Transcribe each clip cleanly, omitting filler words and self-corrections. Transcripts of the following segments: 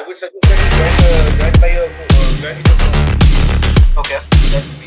would suggest that you join by your join with your phone. Okay, let me.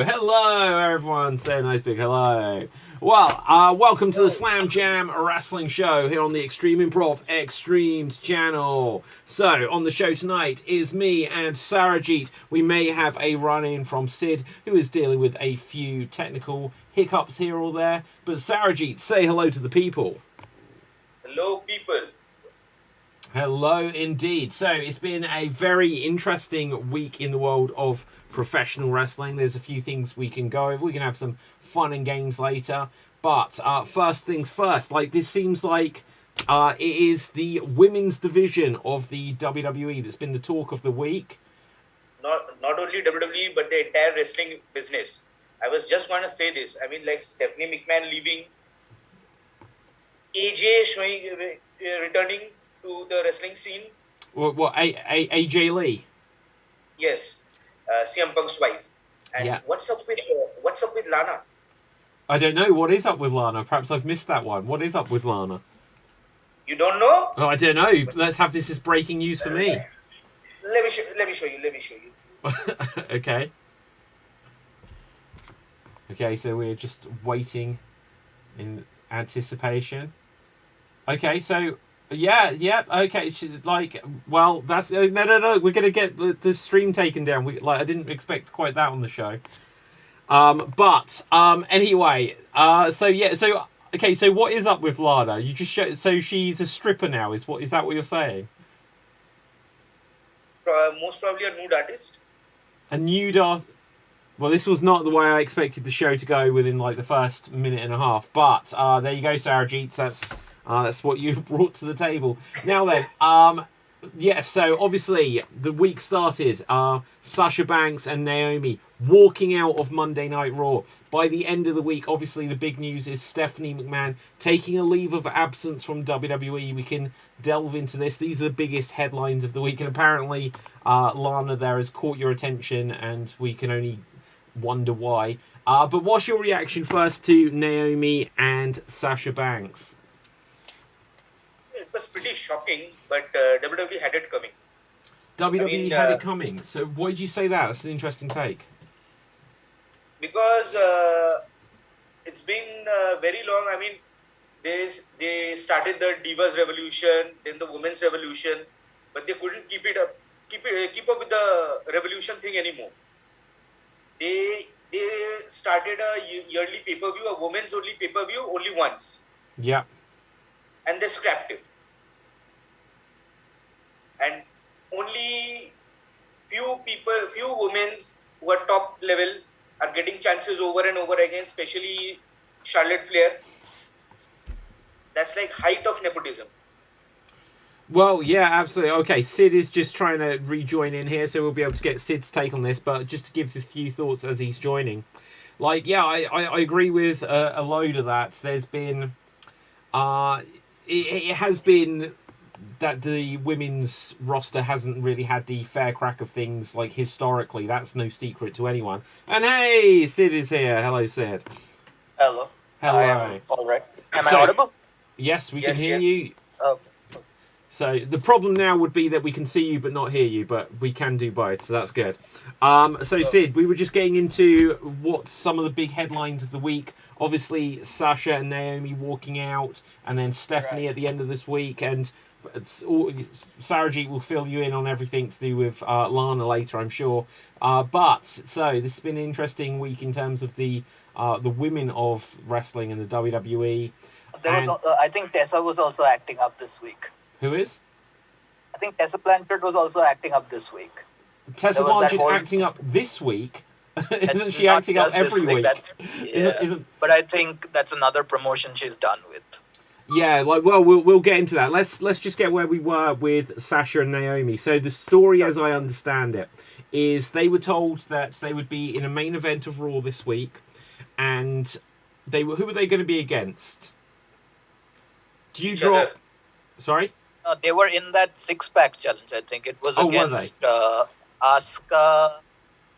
Hello, everyone. Say a nice big hello. Well, welcome to the Slam Jam Wrestling Show here on the Extreme Improv Xstreamed channel. So, on the show tonight is me and Sarajit. We may have a run-in from Sid, who is dealing with a few technical hiccups here or there. But Sarajit, say hello to the people. Hello, people. Hello indeed. So it's been a very interesting week in the world of professional wrestling. There's a few things we can go over. We can have some fun and games later. But first things first, like this seems like it is the women's division of the WWE that's been the talk of the week. Not only WWE, but the entire wrestling business. I was just want to say this. I mean, like Stephanie McMahon leaving, AJ showing returning to the wrestling scene. What AJ Lee? Yes, CM Punk's wife. And yeah. What's up with Lana? I don't know. What is up with Lana? Perhaps I've missed that one. What is up with Lana? You don't know? Oh, I don't know. Let's have this as breaking news for me. Let me show you. Okay. Okay, so we're just waiting in anticipation. Okay, so yeah, okay. Like, well, that's no. We're gonna get the stream taken down. I didn't expect quite that on the show. But anyway, so okay. So what is up with Lana? You just so she's a stripper now. Is that what you're saying? Most probably a nude artist. A nude art. Well, this was not the way I expected the show to go within like the first minute and a half. But there you go, Sarajit. That's what you've brought to the table. Now then, so obviously the week started. Sasha Banks and Naomi walking out of Monday Night Raw. By the end of the week, obviously the big news is Stephanie McMahon taking a leave of absence from WWE. We can delve into this. These are the biggest headlines of the week, and apparently Lana there has caught your attention, and we can only wonder why. But what's your reaction first to Naomi and Sasha Banks? It was pretty shocking, but WWE had it coming. WWE had it coming. So why did you say that? That's an interesting take. Because it's been very long. I mean, they started the Divas Revolution, then the Women's Revolution, but they couldn't keep up with the Revolution thing anymore. They started a yearly pay-per-view, a women's only pay-per-view, only once. Yeah. And they scrapped it. And only few women who are top level are getting chances over and over again, especially Charlotte Flair. That's like height of nepotism. Well, yeah, absolutely. Okay, Sid is just trying to rejoin in here, so we'll be able to get Sid's take on this. But just to give a few thoughts as he's joining. Like, yeah, I agree with a load of that. There's been... It has been that the women's roster hasn't really had the fair crack of things, like, historically. That's no secret to anyone. And hey, Sid is here. Hello, Sid. Hello. Hello. All right. Am I audible? Yes, we can hear you. Okay. So the problem now would be that we can see you but not hear you, but we can do both, so that's good. So Sid, we were just getting into what's some of the big headlines of the week. Obviously, Sasha and Naomi walking out, and then Stephanie at the end of this week, and Sarajit will fill you in on everything to do with Lana later, I'm sure. So this has been an interesting week in terms of the women of wrestling and the WWE. I think Tessa was also acting up this week. Who is? I think Tessa Blanchard was also acting up this week. Tessa Blanchard acting up this week? Isn't she acting up every week? But I think that's another promotion she's done with. Yeah, we'll get into that. Let's just get where we were with Sasha and Naomi. So the story, as I understand it, is they were told that they would be in a main event of Raw this week, and who were they going to be against? Do you Each drop? other. Sorry. They were in that 6-pack challenge. I think it was Oh, were against Asuka,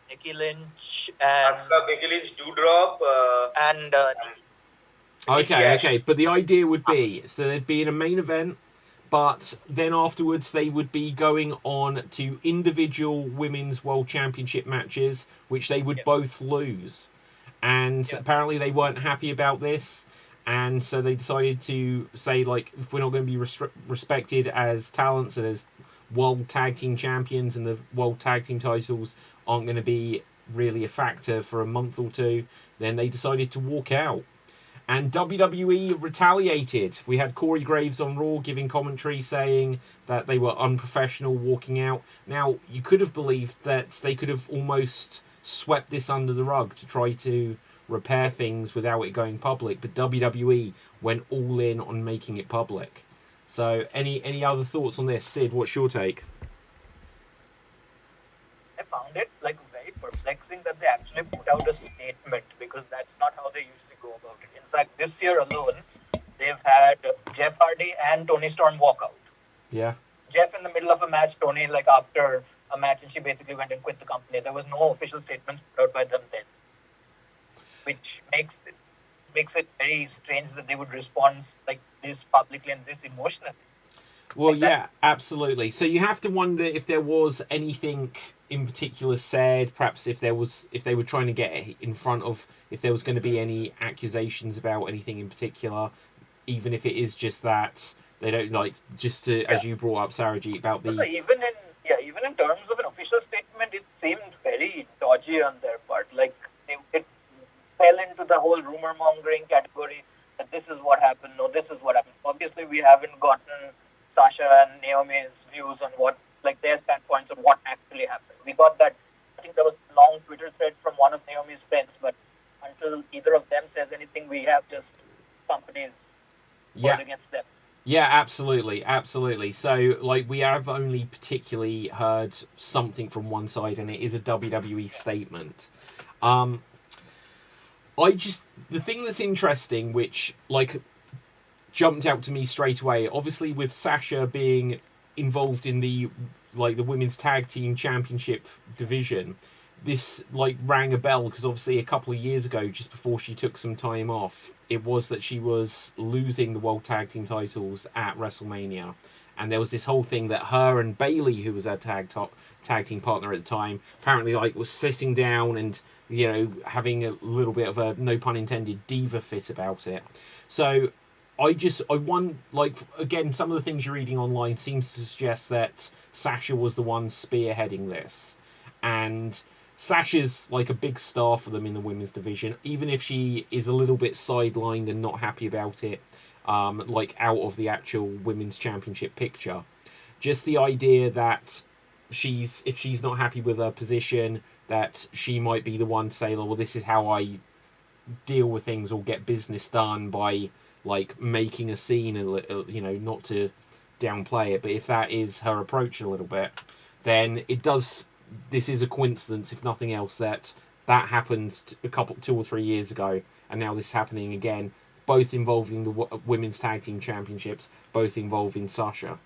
Becky Lynch, and Asuka, Becky Lynch, Doudrop, and Nikki Ash. Okay. But the idea would be, so they'd be in a main event, but then afterwards they would be going on to individual women's world championship matches, which they would both lose. And apparently they weren't happy about this. And so they decided to say, like, if we're not going to be respected as talents and as world tag team champions, and the world tag team titles aren't going to be really a factor for a month or two, then they decided to walk out. And WWE retaliated. We had Corey Graves on Raw giving commentary saying that they were unprofessional walking out. Now, you could have believed that they could have almost swept this under the rug to try to repair things without it going public, but WWE went all in on making it public. So any other thoughts on this? Sid, what's your take? I found it like very perplexing that they actually put out a statement, because that's not how they usually go about it. In fact, this year alone, they've had Jeff Hardy and Toni Storm walk out. Yeah. Jeff in the middle of a match, Toni like after a match, and she basically went and quit the company. There was no official statements put out by them then, which makes it very strange that they would respond like this publicly and this emotionally. Well, Like yeah, absolutely. So you have to wonder if there was anything in particular said, perhaps if they were trying to get in front of, if there was going to be any accusations about anything in particular, even if it is just that they don't like, just to, as you brought up, Sarajit, about the... Even in terms of an official statement, it seemed very dodgy on their part. Like it fell into the whole rumor mongering category that this is what happened, no, this is what happened. Obviously, we haven't gotten Sasha and Naomi's views on what, like their standpoints on what actually happened. We got that, I think there was a long Twitter thread from one of Naomi's friends, but until either of them says anything, we have just companies going against them. Yeah, absolutely. So, like, we have only particularly heard something from one side, and it is a WWE statement. The thing that's interesting, which, like, jumped out to me straight away, obviously with Sasha being involved in the women's tag team championship division, this like rang a bell, because obviously a couple of years ago, just before she took some time off, it was that she was losing the world tag team titles at WrestleMania, and there was this whole thing that her and Bayley, who was her tag team partner at the time, apparently like was sitting down and, you know, having a little bit of a, no pun intended, diva fit about it. So I won, like, again, some of the things you're reading online seems to suggest that Sasha was the one spearheading this. And Sasha's, like, a big star for them in the women's division, even if she is a little bit sidelined and not happy about it, like, out of the actual women's championship picture. Just the idea that if she's not happy with her position, that she might be the one to say, well, this is how I deal with things or get business done by, like, making a scene, you know, not to downplay it, but if that is her approach a little bit, then this is a coincidence, if nothing else, that happened 2 or 3 years ago, and now this is happening again, both involving the women's tag team championships, both involving Sasha.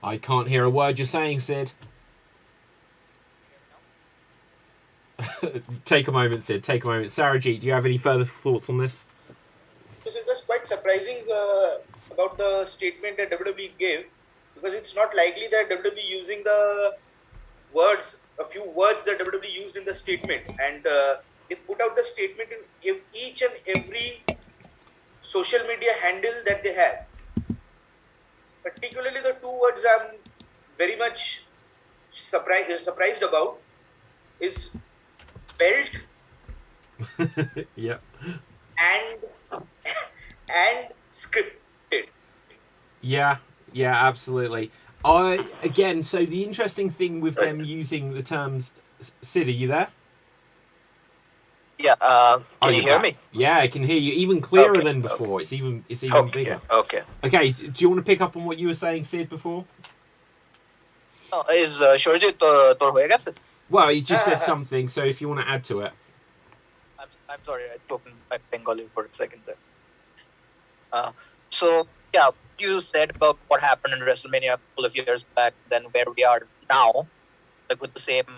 I can't hear a word you're saying, Sid. Take a moment, Sid. Take a moment. Sarajit, do you have any further thoughts on this? Because it was quite surprising about the statement that WWE gave, because it's not likely that WWE using the words, a few words that WWE used in the statement, and they put out the statement in each and every social media handle that they have. Particularly the 2 words I'm very much surprised about is belt Yeah. and scripted. Yeah, absolutely. Again, so the interesting thing with them using the terms... Sid, are you there? Yeah, can you hear me? Yeah, I can hear you even clearer than before. It's even bigger. Okay. Okay, do you want to pick up on what you were saying, Sid, before? Is Shorjit তোর হয়ে গেছে? Well, he just said something, so if you want to add to it. I'm sorry, I spoke in Bengali for a second there. So yeah, you said about what happened in WrestleMania a couple of years back, then where we are now, like with the same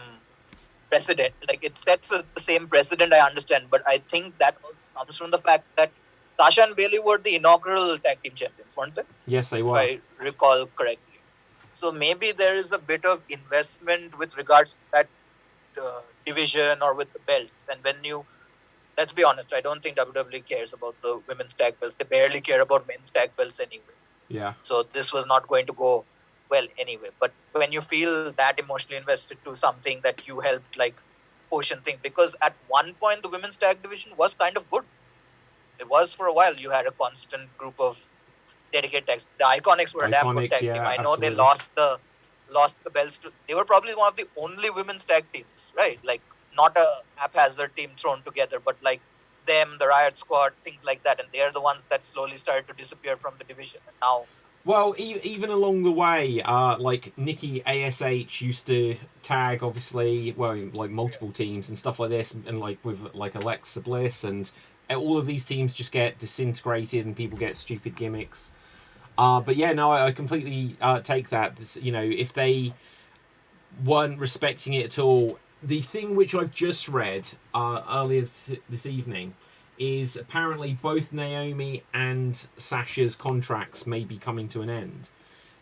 precedent. Like it sets the same precedent, I understand, but I think that also comes from the fact that Sasha and Bailey were the inaugural tag team champions, weren't they? Yes, they If were. I recall correctly. So maybe there is a bit of investment with regards to that division or with the belts. And when you, let's be honest, I don't think WWE cares about the women's tag belts. They barely care about men's tag belts anyway. Yeah. So this was not going to go well anyway. But when you feel that emotionally invested to something that you helped like push and think, because at one point the women's tag division was kind of good. It was for a while. You had a constant group of dedicated tags. The Iconics were a damn good Iconics, tag yeah, team. I know they absolutely. lost the belts to. They were probably one of the only women's tag teams, right? Like not a haphazard team thrown together, but like them, the Riot Squad, things like that, and they're the ones that slowly started to disappear from the division. And now, Well, even along the way, like Nikki ASH used to tag, obviously, well, like multiple teams and stuff like this, and like with like Alexa Bliss, and all of these teams just get disintegrated and people get stupid gimmicks. But yeah, no, I completely take that. You know, if they weren't respecting it at all, the thing which I've just read earlier this evening is apparently both Naomi and Sasha's contracts may be coming to an end.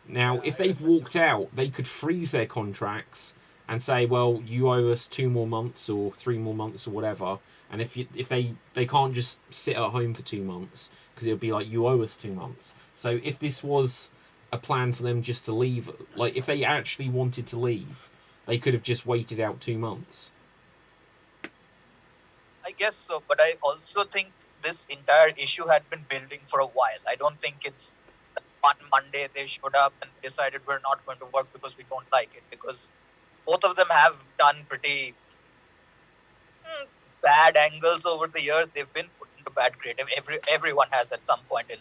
Now, if they've walked out, they could freeze their contracts and say, well, you owe us 2 more months or 3 more months or whatever. And if they can't just sit at home for 2 months, because it'll be like, you owe us 2 months. So if this was a plan for them just to leave, like if they actually wanted to leave, they could have just waited out 2 months. I guess so, but I also think this entire issue had been building for a while. I don't think it's one Monday they showed up and decided we're not going to work because we don't like it, because both of them have done pretty bad angles over the years. They've been put into bad creative. Everyone has at some point in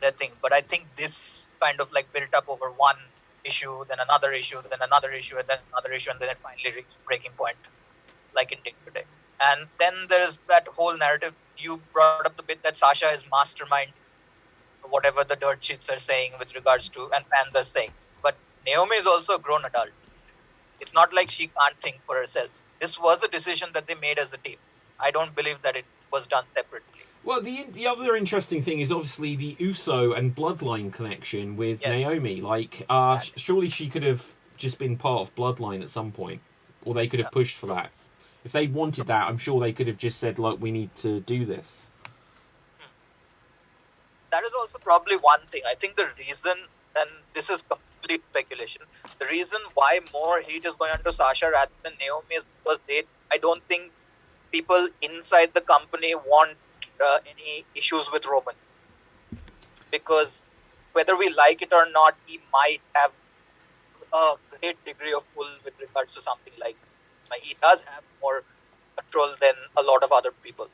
their thing, but I think this kind of like built up over one issue, then another issue, then another issue, and then another issue, and then it finally reached breaking point, like it did today. And then there's that whole narrative. You brought up the bit that Sasha is mastermind, whatever the dirt sheets are saying with regards to, and fans are saying. But Naomi is also a grown adult. It's not like she can't think for herself. This was a decision that they made as a team. I don't believe that it was done separately. Well, the other interesting thing is obviously the Uso and Bloodline connection with Naomi. Like, surely she could have just been part of Bloodline at some point, or they could have pushed for that. If they wanted that, I'm sure they could have just said, look, we need to do this. That is also probably one thing. I think the reason, and this is complete speculation, the reason why more heat is going on to Sasha rather than Naomi is because I don't think people inside the company want any issues with Roman. Because whether we like it or not, he might have a great degree of pull with regards to something like he does have more control than a lot of other people.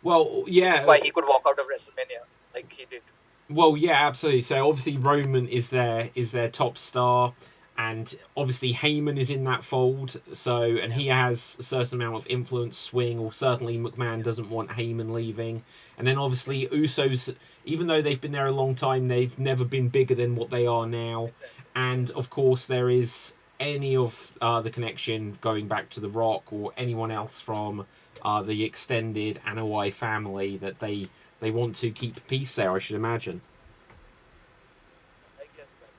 Well, yeah. That's why he could walk out of WrestleMania like he did. Well, yeah, absolutely. So obviously Roman is their top star, and obviously Heyman is in that fold. So, and he has a certain amount of influence, swing, or certainly McMahon doesn't want Heyman leaving. And then obviously Usos, even though they've been there a long time, they've never been bigger than what they are now. And of course there is any of the connection going back to The Rock or anyone else from the extended Anoa'i family that they want to keep peace there, I should imagine. I guess that's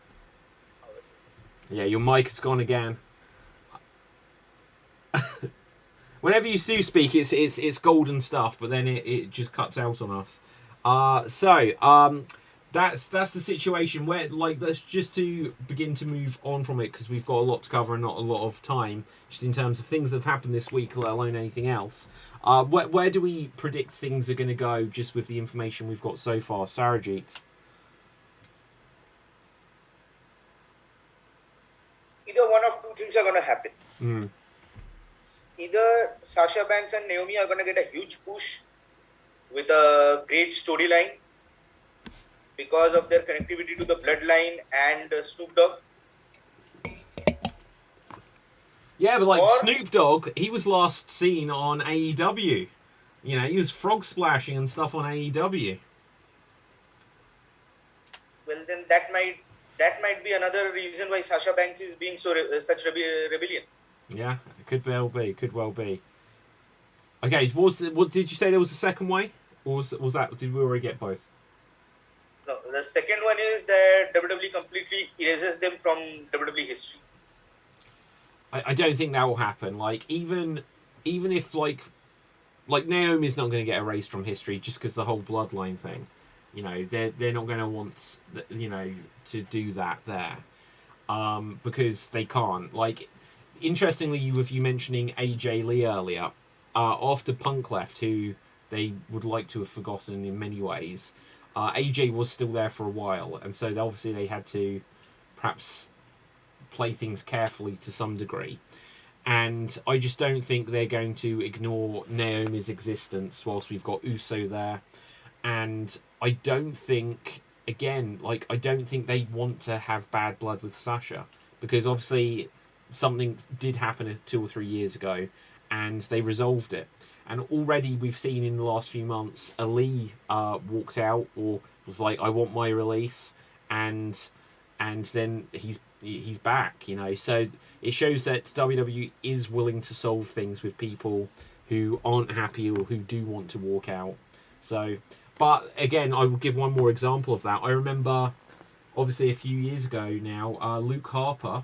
how it is. Yeah, your mic has gone again. Whenever you do speak, it's golden stuff, but then it just cuts out on us. That's the situation where, like, let's just to begin to move on from it, because we've got a lot to cover and not a lot of time, just in terms of things that have happened this week, let alone anything else. Where do we predict things are going to go, just with the information we've got so far? Sarajit? Either one of two things are going to happen. Either Sasha Banks and Naomi are going to get a huge push with a great storyline because of their connectivity to the bloodline and Snoop Dogg, Yeah, but like Or- Snoop Dogg, he was last seen on AEW. You know, he was frog splashing and stuff on AEW. Well, then that might be another reason why Sasha Banks is being such rebellion. Yeah, it could well be. Could well be. Okay, what did you say there was a second way? Or was that, did we already get both? No, the second one is that WWE completely erases them from WWE history. I don't think that will happen. Like, even if, like Naomi's not going to get erased from history just because the whole bloodline thing. You know, they're not going to want, you know, to do that there. Because they can't. Like, interestingly, with you mentioning AJ Lee earlier, after Punk left, who they would like to have forgotten in many ways, AJ was still there for a while, and so obviously they had to perhaps play things carefully to some degree. And I just don't think they're going to ignore Naomi's existence whilst we've got Uso there. And I don't think, again, like, I don't think they want to have bad blood with Sasha. Because obviously something did happen 2 or 3 years ago, and they resolved it. And already we've seen in the last few months, Ali walked out or was like, I want my release. And then he's back, you know. So it shows that WWE is willing to solve things with people who aren't happy or who do want to walk out. So, but again, I will give one more example of that. I remember, obviously a few years ago now, Luke Harper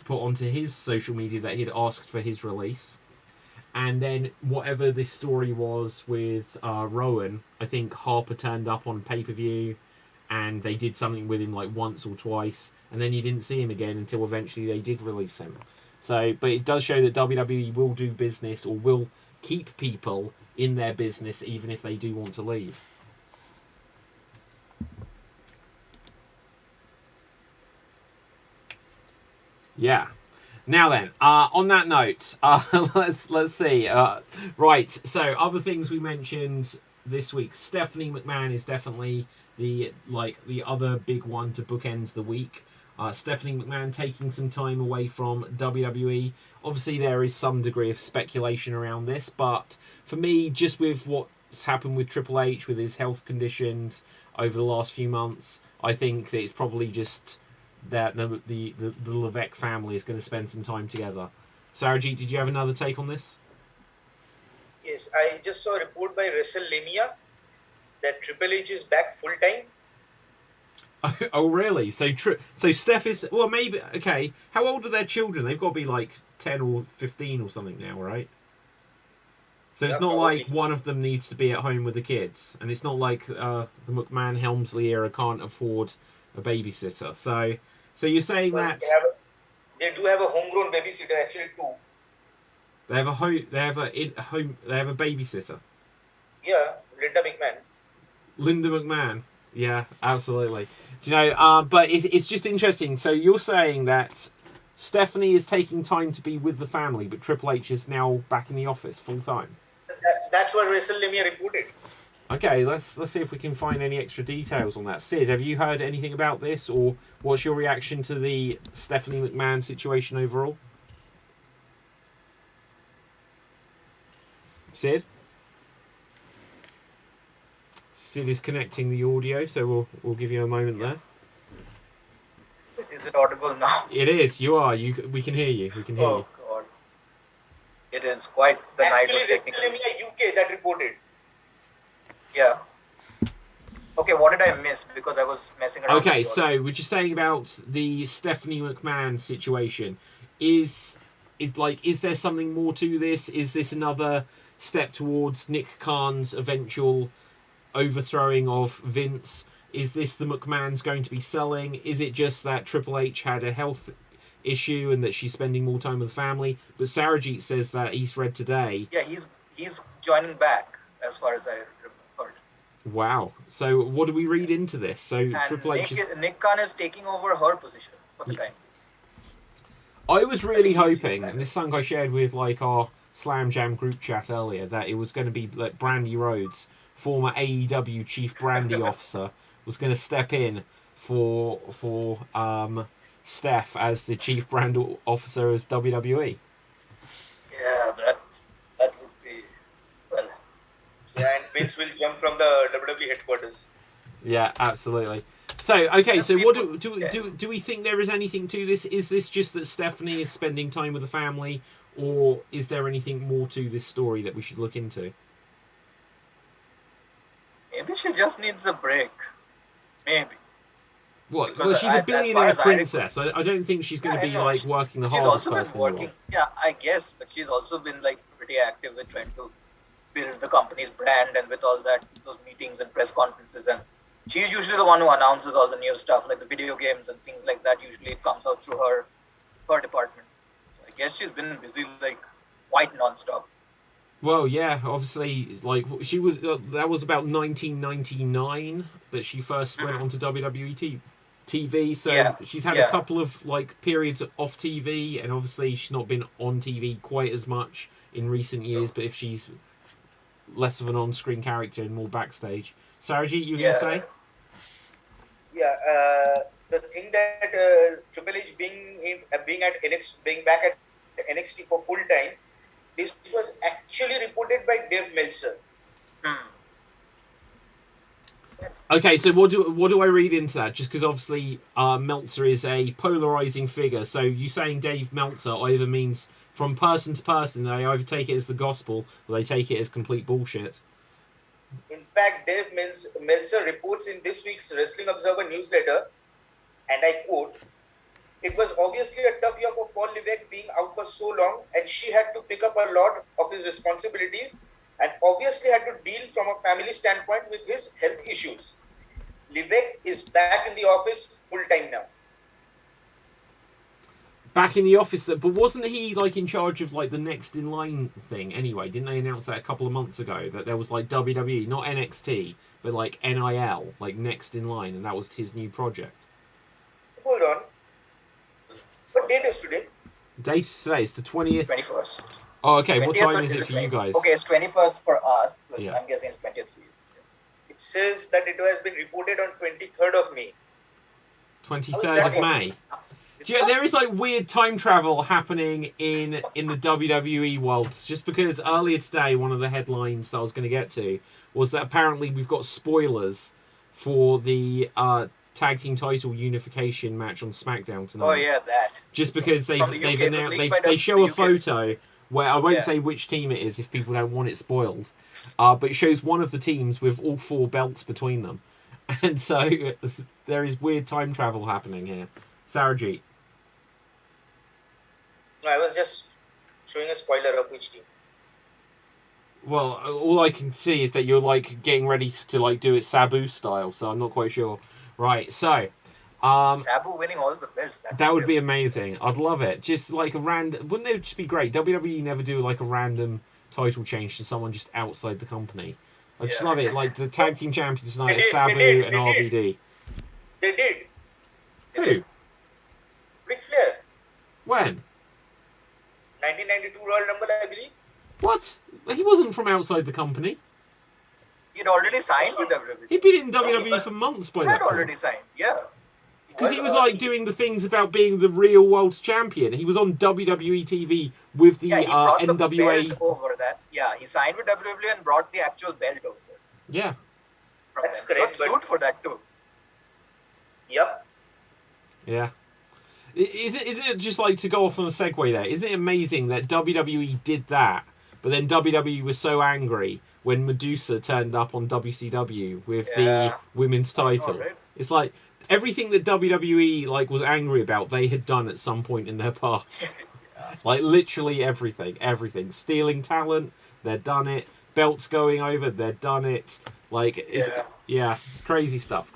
put onto his social media that he'd asked for his release. And then whatever this story was with Rowan, I think Harper turned up on pay-per-view and they did something with him like once or twice, and then you didn't see him again until eventually they did release him. So, but it does show that WWE will do business or will keep people in their business even if they do want to leave. Yeah. Now then, on that note, let's see. Right, so other things we mentioned this week. Stephanie McMahon is definitely the other big one to bookend the week. Stephanie McMahon taking some time away from WWE. Obviously, there is some degree of speculation around this, but for me, just with what's happened with Triple H with his health conditions over the last few months, I think that it's probably just that the Levesque family is going to spend some time together. Sarajit, did you have another take on this? Yes, I just saw a report by WrestleMania that Triple H is back full time. Oh, really? So Steph is, well, maybe, okay. How old are their children? They've got to be like 10 or 15 or something now, right? So it's Yeah, not probably. like one of them needs to be at home with the kids, and it's not like the McMahon Helmsley era can't afford a babysitter. So you're saying Well, that they do have a homegrown babysitter, actually, too. they have a babysitter. Yeah, Linda McMahon. Linda McMahon. Yeah, absolutely. Do you know? But it's just interesting. So you're saying that Stephanie is taking time to be with the family, but Triple H is now back in the office full time. That's what WrestleMania reported. Okay, let's see if we can find any extra details on that. Sid, have you heard anything about this, or what's your reaction to the Stephanie McMahon situation overall? Sid? Sid is connecting the audio, so we'll give you a moment there. Is it audible now? It is. You are. We can hear you. We can hear you. Oh God! It is quite the Actually, night of technical. WrestleMania UK that reported. Yeah. Okay, what did I miss? Because I was messing around. Okay, with the so we're just saying about the Stephanie McMahon situation. Is there something more to this? Is this another step towards Nick Khan's eventual overthrowing of Vince? Is this the McMahons going to be selling? Is it just that Triple H had a health issue and that she's spending more time with the family? But Sarajit says that he's read today. Yeah, he's joining back as far as I heard. Wow. So what do we read into this? So And Triple H Nick Khan is taking over her position for the time. I was really hoping, and this is something I shared with like our Slam Jam group chat earlier, that it was going to be like Brandy Rhodes, former AEW chief brandy officer, was going to step in for Steph as the chief brand officer of WWE. Vince will jump from the WWE headquarters. Yeah, absolutely. So, okay, so what Yeah. do we think there is anything to this? Is this just that Stephanie is spending time with the family, or is there anything more to this story that we should look into? Maybe she just needs a break. Maybe. What? Because Well, she's a as far billionaire as I princess. I don't think she's going to Yeah, be I know. like working the She's hardest also been person in the working. world. Yeah, I guess, but she's also been like pretty active with trying to build the company's brand and with all that, those meetings and press conferences. And she's usually the one who announces all the new stuff, like the video games and things like that. Usually it comes out through her department. So I guess she's been busy like quite non-stop. Well, yeah, obviously, like she was. That was about 1999 that she first went onto WWE TV. So Yeah, she's had a yeah. couple of like periods off TV, and obviously she's not been on TV quite as much in recent years. But if she's less of an on-screen character and more backstage, Sarajit, you were Yeah. gonna say? Yeah, the thing that Triple H being at NXT, being back at NXT for full time, this was actually reported by Dave Meltzer. Okay, so what do I read into that? Just because obviously Meltzer is a polarizing figure. So you saying Dave Meltzer either means from person to person they either take it as the gospel or they take it as complete bullshit. In fact, Dave Meltzer reports in this week's Wrestling Observer newsletter, and I quote, "It was obviously a tough year for Paul Levesque being out for so long, and she had to pick up a lot of his responsibilities and obviously had to deal from a family standpoint with his health issues. Levesque is back in the office full time now." Back in the office, but wasn't he like in charge of like the next in line thing anyway? Didn't they announce that a couple of months ago that there was like WWE, not NXT, but like NIL, like next in line, and that was his new project? Hold on. What date is today? Date today is the 20th. 21st. Oh, okay. What 20th time or is it for you guys? Okay, it's 21st for us. So Yeah. I'm guessing it's 20th for you. It says that it has been reported on 23rd of May. 23rd of May. Do you, there is like weird time travel happening in the WWE world. Just because earlier today, one of the headlines that I was going to get to was that apparently we've got spoilers for the tag team title unification match on SmackDown tonight. Oh yeah, that. Just because From the UK, they've it was announced leaked by they the show a UK. photo where I won't Yeah. say which team it is if people don't want it spoiled, but it shows one of the teams with all 4 belts between them, and so there is weird time travel happening here. Sarajit. No, I was just showing a spoiler of which team. Well, all I can see is that you're like getting ready to like do it Sabu style, so I'm not quite sure. Right, so Sabu winning all the belts. that would be amazing. I'd love it. Just like a random, wouldn't it just be great? WWE never do like a random title change to someone just outside the company. I just Yeah. love it. Like the tag team champions tonight They is did, Sabu they did, and they did. RVD. They did. Who? Ric Flair. When? 1992 Royal Rumble, I believe. What? He wasn't from outside the company. He'd already signed with WWE. He'd been in WWE for months by He that had point. already signed. Yeah. Because he was like doing the things about being the real world's champion. He was on WWE TV with the Yeah, he brought the NWA. belt over that. Yeah, he signed with WWE and brought the actual belt over. Yeah. From That's them. correct, Got but- sued for that too. Yep. Yeah. Isn't it just like to go off on a segue there? Isn't it amazing that WWE did that, but then WWE was so angry when Medusa turned up on WCW with the Yeah. women's title? right? It's like everything that WWE like was angry about, they had done at some point in their past. Like literally everything. Stealing talent, they'd done it. Belts going over, they'd done it. Like, yeah, crazy stuff.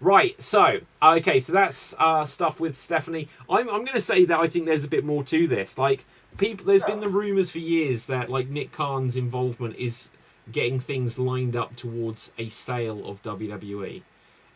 Right, so okay, so that's stuff with Stephanie. I'm going to say that I think there's a bit more to this. Like, there's been the rumors for years that like Nick Khan's involvement is getting things lined up towards a sale of WWE,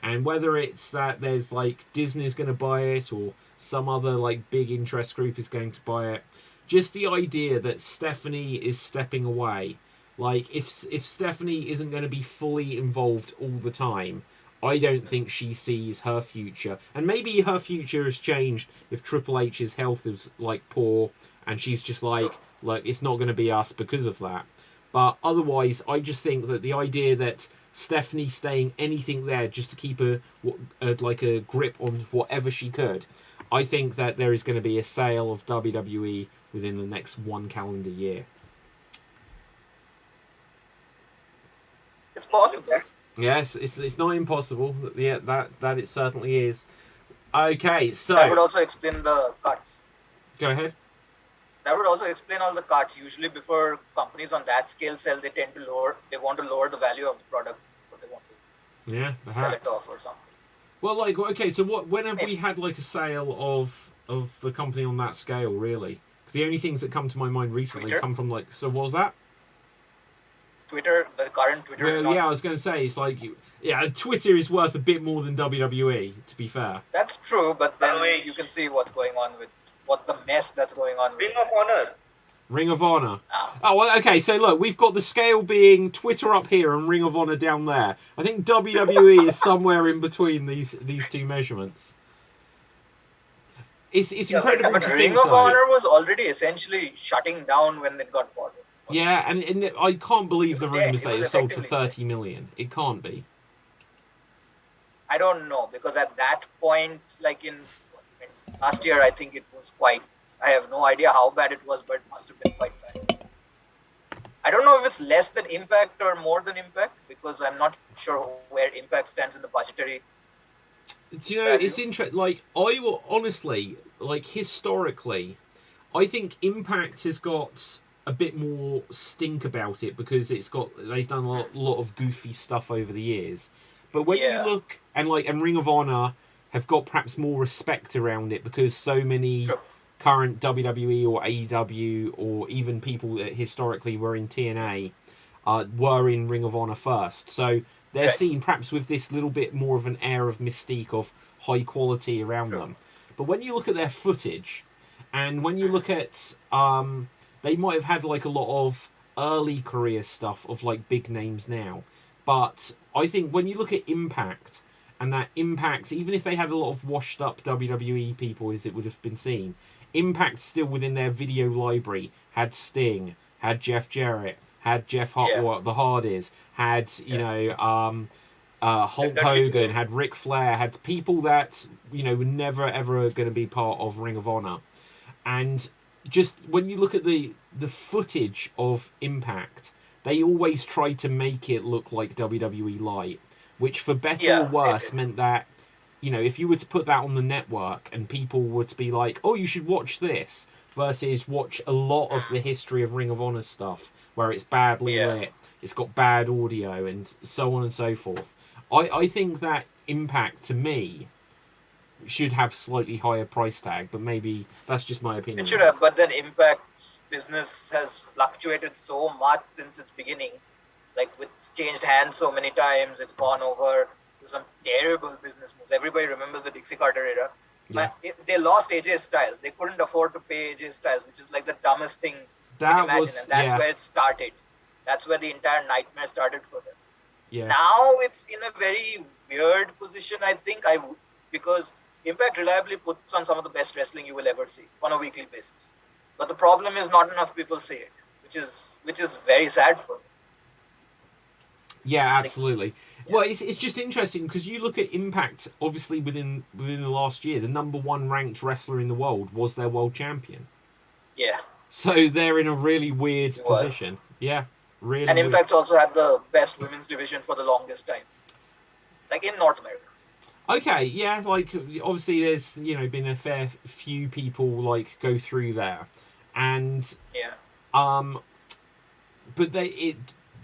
and whether it's that there's like Disney's going to buy it or some other like big interest group is going to buy it. Just the idea that Stephanie is stepping away. Like, if Stephanie isn't going to be fully involved all the time, I don't think she sees her future. And maybe her future has changed if Triple H's health is like poor and she's just like it's not going to be us because of that. But otherwise, I just think that the idea that Stephanie staying anything there just to keep like a grip on whatever she could, I think that there is going to be a sale of WWE within the next 1 calendar year. It's possible. Yes, it's not impossible. Yeah, that it certainly is. Okay, so That would also explain the cuts. go ahead. That would also explain all the cuts. Usually, before companies on that scale sell, they tend to lower. They want to lower the value of the product, but they want to Yeah, sell it perhaps. off or something. Well, like, okay, so when have we had like a sale of a company on that scale, really? Because the only things that come to my mind recently Twitter? come from like, so what was that? Twitter, the current Twitter. Well, yeah, I was going to say it's like, yeah, Twitter is worth a bit more than WWE, to be fair. That's true, but then Wait. you can see what's going on with what the mess that's going on. Ring of Honor. Ring of Honor. Now. Oh, well, okay, so look, we've got the scale being Twitter up here and Ring of Honor down there. I think WWE is somewhere in between these two measurements. It's Yeah, incredible But to Ring think, of though. Honor was already essentially shutting down when it got bought. Yeah, and I can't believe the Yeah, rumours it that was it sold for effectively 30 million. It can't be. I don't know, because at that point, like in last year, I think it was quite. I have no idea how bad it was, but it must have been quite bad. I don't know if it's less than Impact or more than Impact, because I'm not sure where Impact stands in the budgetary. Do you know, it's interesting. Like, I will honestly, like, historically, I think Impact has got a bit more stink about it because they've done a lot of goofy stuff over the years. But when Yeah. you look, and Ring of Honor have got perhaps more respect around it because so many Sure. current WWE or AEW or even people that historically were in TNA were in Ring of Honor first. So they're Right. seen perhaps with this little bit more of an air of mystique of high quality around Sure. them. But when you look at their footage, and when you look at, they might have had like a lot of early career stuff of like big names now. But I think when you look at Impact, and that Impact, even if they had a lot of washed up WWE people as it would have been seen, Impact still within their video library had Sting, had Jeff Jarrett, had Jeff the Hardys, had Hulk Hogan, had Ric Flair, had people that were never ever going to be part of Ring of Honor, and just when you look at the footage of Impact, they always try to make it look like WWE Light, which for better or worse meant that if you were to put that on the network and people were to be like, oh, you should watch this, versus watch a lot of the history of Ring of Honor stuff where it's badly lit, it's got bad audio and so on and so forth. I think that Impact, to me, should have slightly higher price tag, but maybe that's just my opinion. It should have, but then Impact's business has fluctuated so much since its beginning. Like, it's changed hands so many times, it's gone over to some terrible business moves. Everybody remembers the Dixie Carter era. Yeah. But they lost AJ Styles. They couldn't afford to pay AJ Styles, which is like the dumbest thing you That can imagine. was- And that's yeah. where it started. That's where the entire nightmare started for them. Yeah. Now it's in a very weird position, I think, because Impact reliably puts on some of the best wrestling you will ever see on a weekly basis. But the problem is not enough people see it, which is very sad for me. Yeah, absolutely. Well, it's just interesting because you look at Impact. Obviously, within the last year, the number one ranked wrestler in the world was their world champion. Yeah. So they're in a really weird It was. position. Yeah, really. And weird. Impact's also had the best women's division for the longest time. Like in North America. Okay, yeah, like obviously there's been a fair few people like go through there, and Yeah. but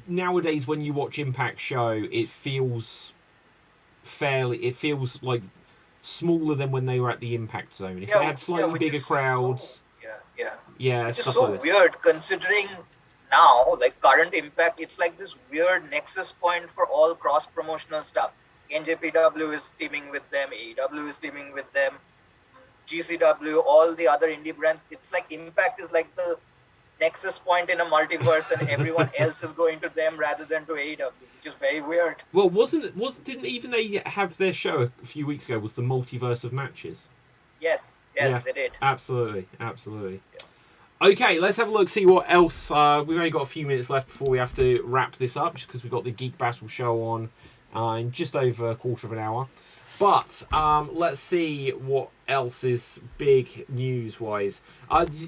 nowadays when you watch Impact show, it feels like smaller than when they were at the Impact Zone. If they had slightly which bigger is crowds, yeah, Which is stuff so like this. weird considering now, like current Impact, it's like this weird nexus point for all cross promotional stuff. NJPW is teaming with them, AEW is teaming with them, GCW, all the other indie brands. It's like Impact is like the nexus point in a multiverse, and everyone else is going to them rather than to AEW, which is very weird. Well, didn't even they have their show a few weeks ago? Was the multiverse of matches? Yes, Yeah. they did. Absolutely. Okay, let's have a look, see what else. We've only got a few minutes left before we have to wrap this up, just because we've got the Geek Battle show on in just over a quarter of an hour. But let's see what else is big news-wise.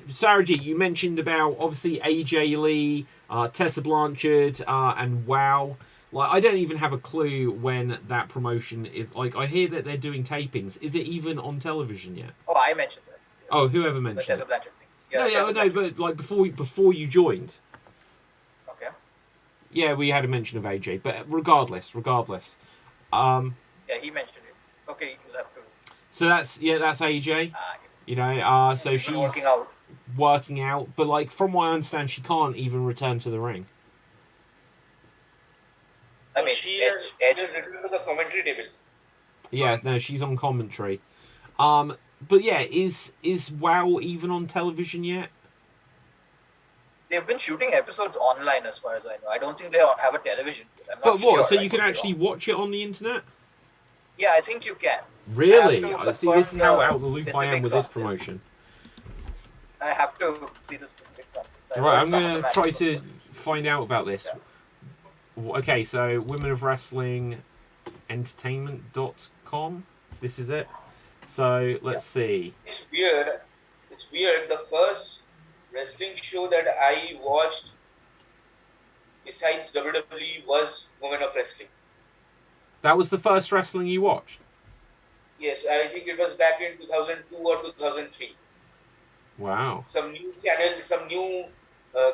Sarah G, you mentioned about, obviously, AJ Lee, Tessa Blanchard, and WoW. Like, I don't even have a clue when that promotion is. Like, I hear that they're doing tapings. Is it even on television yet? Oh, I mentioned that. Oh, whoever The mentioned Tessa it. Blanchard thing. No, Tessa no, Blanchard. but like before you joined. Okay. Yeah, we had a mention of AJ, but regardless. Yeah, he mentioned it. Okay, you'll have to. So that's AJ. You know, so she's working out, but like from what I understand, she can't even return to the ring. I mean, she has returned to the commentary table. Yeah, no, she's on commentary. But yeah, is WoW even on television yet? They've been shooting episodes online, as far as I know. I don't think they have a television. I'm not But what? sure. So you can actually watch it on the internet? Yeah, I think you can. Really? I have to See, this is how confirm out of the loop I am with this promotion. I have to see the specifics on this. Right, I'm going to try to find out about this. Yeah. Okay, so Women of Wrestling Entertainment.com. This is it. So let's see. It's weird. The first wrestling show that I watched besides WWE was Women of Wrestling. That was the first wrestling you watched? Yes, I think it was back in 2002 or 2003. Wow. Some new channel, some new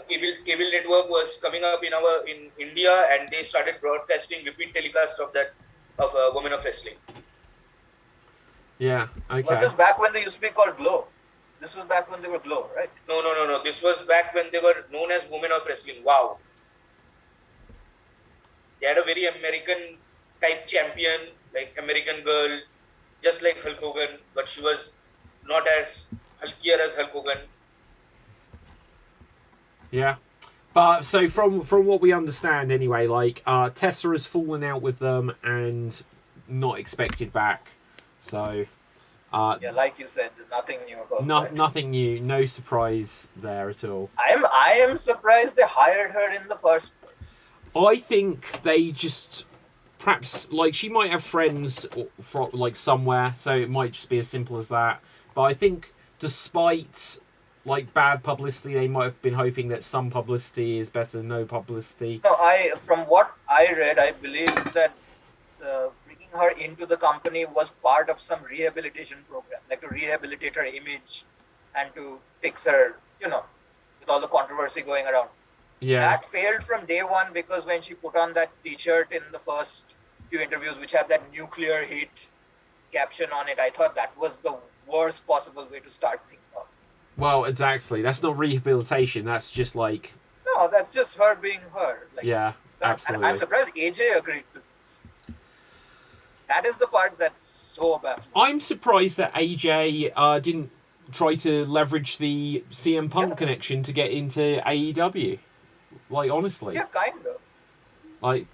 cable network was coming up in India, and they started broadcasting repeat telecasts of Women of Wrestling. Yeah, okay. Was this back when they used to be called Glow? This was back when they were Glow, right? No. This was back when they were known as Women of Wrestling. Wow. They had a very American type champion, like American girl, just like Hulk Hogan, but she was not as hulkier as Hulk Hogan. Yeah. But so from what we understand anyway, like Tessa has fallen out with them and not expected back. So yeah, like you said, nothing new about that. Nothing new, no surprise there at all. I am surprised they hired her in the first place. I think they just perhaps like she might have friends from like somewhere, so it might just be as simple as that. But I think despite like bad publicity, they might have been hoping that some publicity is better than no publicity. No, from what I read, I believe that bringing her into the company was part of some rehabilitation program, like to rehabilitate her image and to fix her, with all the controversy going around. Yeah. That failed from day one because when she put on that T-shirt in the first few interviews, which had that nuclear hit caption on it, I thought that was the worst possible way to start things off. Well, exactly. That's not rehabilitation. That's just like... No, that's just her being her. Like, yeah, absolutely. I'm surprised AJ agreed to this. That is the part that's so baffling. I'm surprised that AJ didn't try to leverage the CM Punk connection to get into AEW. Like, honestly. Yeah, kind of. Like,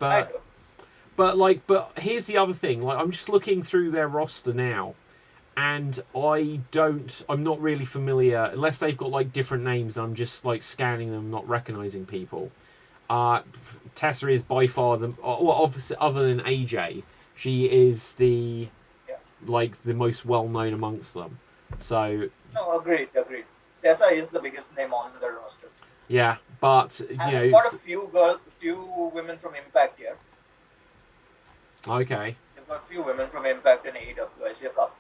but here's the other thing. Like, I'm just looking through their roster now, and I'm not really familiar, unless they've got like different names, and I'm just like scanning them, not recognizing people. Tessa is by far obviously, other than AJ, she is the most well known amongst them. So no, agreed. Tessa is the biggest name on the roster. Yeah, but I've got a few women from Impact here. Okay. They've got a few women from Impact and AEW. I see a couple.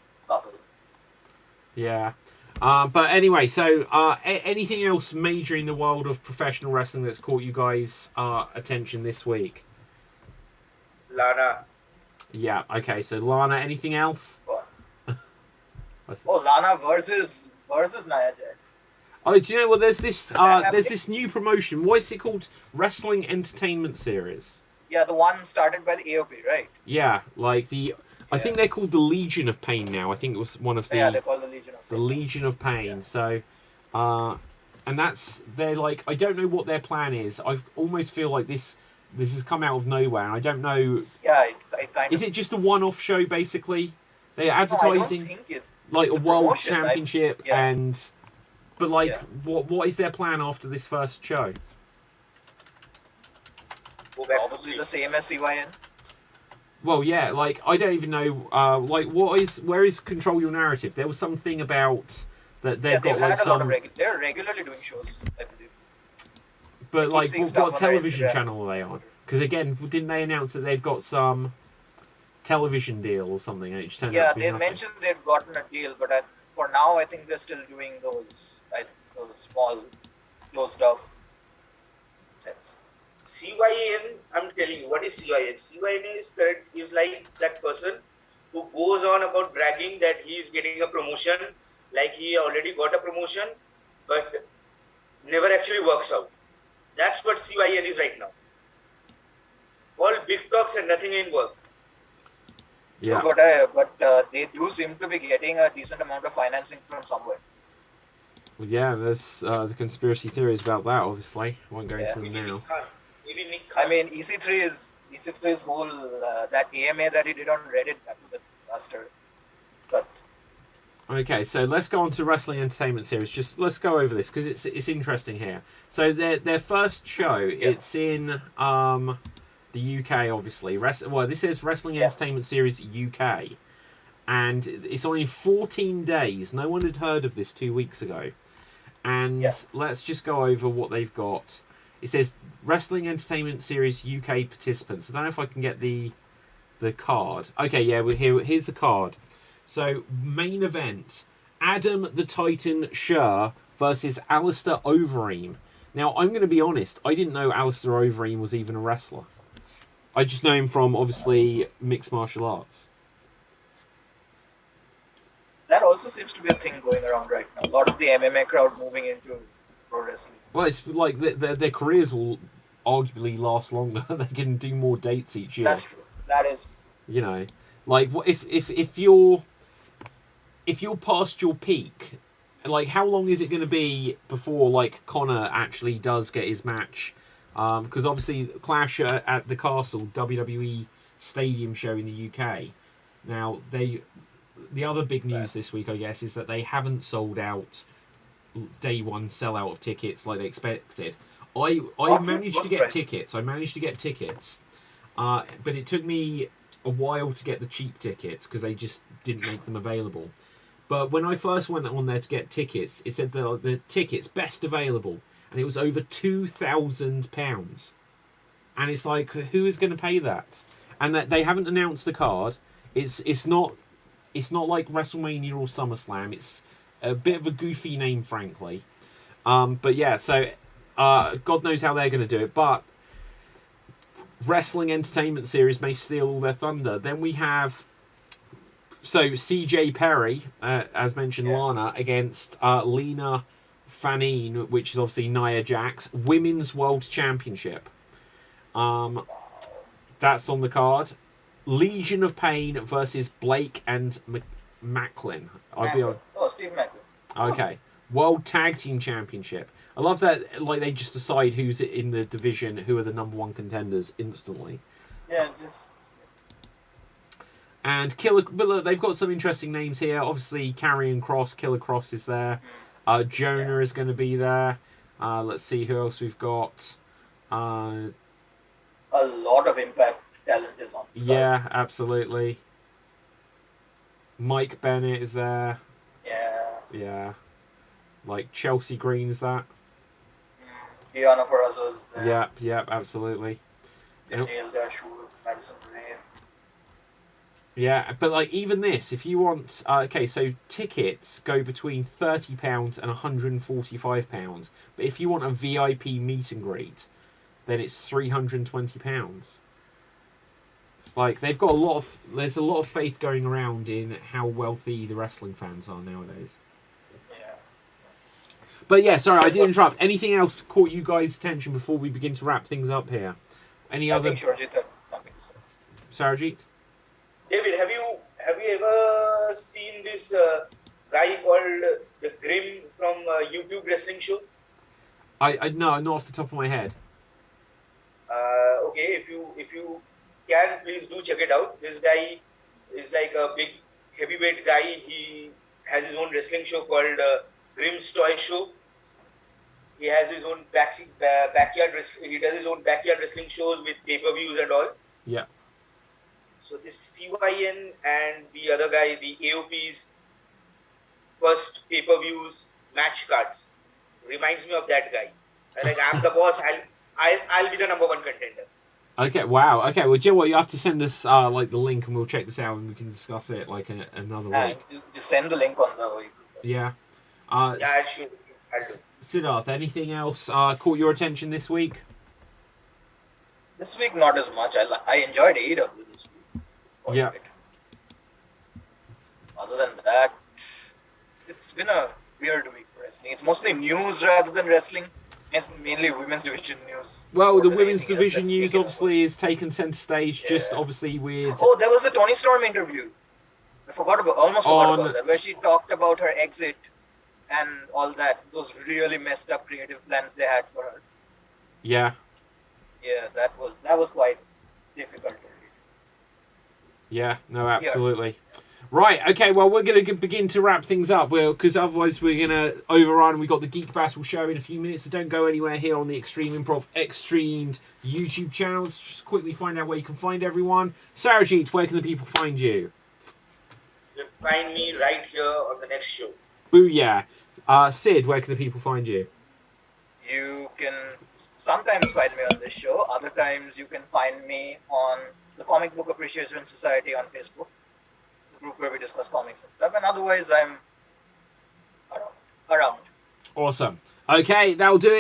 Yeah. But anyway, so anything else major in the world of professional wrestling that's caught you guys' attention this week? Lana. Yeah. Okay. So Lana. Anything else? Lana versus Nia Jax. Oh, do you know what? There's this new promotion. What is it called? Wrestling Entertainment Series. Yeah, the one started by the AOP, right? Yeah, like I think they're called the Legion of Pain now. I think it was one of the... Yeah, they're called the Legion of Pain. The Legion of Pain. Yeah. So, and they're like, I don't know what their plan is. I almost feel like this has come out of nowhere, and I don't know... Yeah, it kind of... Is it just a one-off show, basically? They're advertising I don't think like a world promotion, championship and... But like, Yeah. what is their plan after this first show? Go back to Probably sleep. the same as CYN. Well, yeah, like I don't even know. Like, where is Control Your Narrative? There was something about that they've got like had a lot some, of they're regularly doing shows, I believe. but keep like, seeing what, stuff on their television Instagram. channel are they on? Because again, didn't they announce that they've got some television deal or something, and it just turned out Yeah, to be they nothing? mentioned they'd gotten a deal, but for now, I think they're still doing those small, closed off sets. CYN, I'm telling you, what is CYN? CYN is like that person who goes on about bragging that he is getting a promotion, like he already got a promotion, but never actually works out. That's what CYN is right now. All big talks and nothing in work. Yeah. But they do seem to be getting a decent amount of financing from somewhere. Well, yeah, there's the conspiracy theories about that. Obviously, I won't go into them Maybe now. Nick Khan. Maybe Nick I Khan. mean, EC3's whole that AMA that he did on Reddit, that was a disaster. But Okay, so let's go on to Wrestling Entertainment Series. Just let's go over this because it's interesting here. So their first show, it's in the UK, obviously. Well, this is Wrestling Entertainment Series UK, and it's only 14 days. No one had heard of this 2 weeks ago. And let's just go over what they've got. It says Wrestling Entertainment Series UK participants. I don't know if I can get the card. Okay, yeah, here's the card. So, main event, Adam the Titan Scher versus Alistair Overeem. Now, I'm going to be honest, I didn't know Alistair Overeem was even a wrestler. I just know him from, obviously, mixed martial arts. that also seems to be a thing going around right now. A lot of the MMA crowd moving into pro wrestling. Well, it's like their careers will arguably last longer. They can do more dates each year. That's true. That is. You know, like if you're past your peak, like how long is it going to be before like Connor actually does get his match? Because obviously Clash at the Castle WWE Stadium show in the UK. Now the other big news this week, I guess, is that they haven't sold out day one sellout of tickets like they expected. I managed to get tickets. But it took me a while to get the cheap tickets because they just didn't make them available. But when I first went on there to get tickets, it said the tickets best available, and it was over £2,000. And it's like, who is going to pay that? And that they haven't announced the card. It's not like WrestleMania or SummerSlam. It's a bit of a goofy name, frankly. But yeah, so God knows how they're going to do it. But Wrestling Entertainment Series may steal all their thunder. Then we have CJ Perry, as mentioned, Lana against Lena Fanine, which is obviously Nia Jax, Women's World Championship. That's on the card. Legion of Pain versus Blake and Macklin. Steve Macklin. Okay. World Tag Team Championship. I love that, like, they just decide who's in the division, who are the number one contenders instantly. Yeah, just. And but look, they've got some interesting names here. Obviously, Karrion Kross, Killer Kross is there. Jonah is going to be there. Let's see who else we've got. A lot of Impact talent is on this card. Yeah, absolutely. Mike Bennett is there. Yeah. Like Chelsea Green's that. Diana Perazzo's there. Yep, absolutely. Neil Dashwood, Madison Ray. Yeah, but like even this, if you want, okay, so tickets go between £30 and £145. But if you want a VIP meet and greet, then it's £320. It's like they've got there's a lot of faith going around in how wealthy the wrestling fans are nowadays. Yeah. But yeah, sorry, I did interrupt. Anything else caught you guys' attention before we begin to wrap things up here? Any other? I think Shorjit had something to say. Sarajit? David, have you ever seen this guy called the Grim from YouTube wrestling show? I no, not off the top of my head. Okay, if you can, please do check it out. This guy is like a big heavyweight guy. He has his own wrestling show called Grimm's Toy Show. He has his own backyard. He does his own backyard wrestling shows with pay-per-views and all. Yeah. So this CYN and the other guy, the AOP's first pay-per-views match cards, reminds me of that guy. Like, I'm the boss. I'll be the number one contender. Okay. Wow. Okay. Well, Jill, what, you have to send us like the link, and we'll check this out, and we can discuss it like another week. Just send the link on the. Yeah. Yeah, I'll do. Siddharth, anything else caught your attention this week? This week, not as much. I enjoyed AEW this week. Quite Yeah. a bit. Other than that, it's been a weird week for wrestling. It's mostly news rather than wrestling. It's mainly women's division news. Well, more the than women's anything else division that's news taken obviously is taken centre stage, just Yeah. obviously with. over. Oh, there was the Tony Storm interview. I almost forgot about that, where she talked about her exit and all that. Those really messed up creative plans they had for her. Yeah. Yeah, that was quite difficult to read. Yeah, no, absolutely. Right, okay, well, we're going to begin to wrap things up, because otherwise we're going to overrun. We've got the Geek Battle show in a few minutes, so don't go anywhere here on the Extreme Improv Xstreamed YouTube channel. Let's just quickly find out where you can find everyone. Sarajit, where can the people find you? You can find me right here on the next show. Booyah. Sid, where can the people find you? You can sometimes find me on this show. Other times you can find me on the Comic Book Appreciation Society on Facebook, the group where we discuss comics and stuff. And otherwise, I'm around. Awesome. Okay, that'll do it.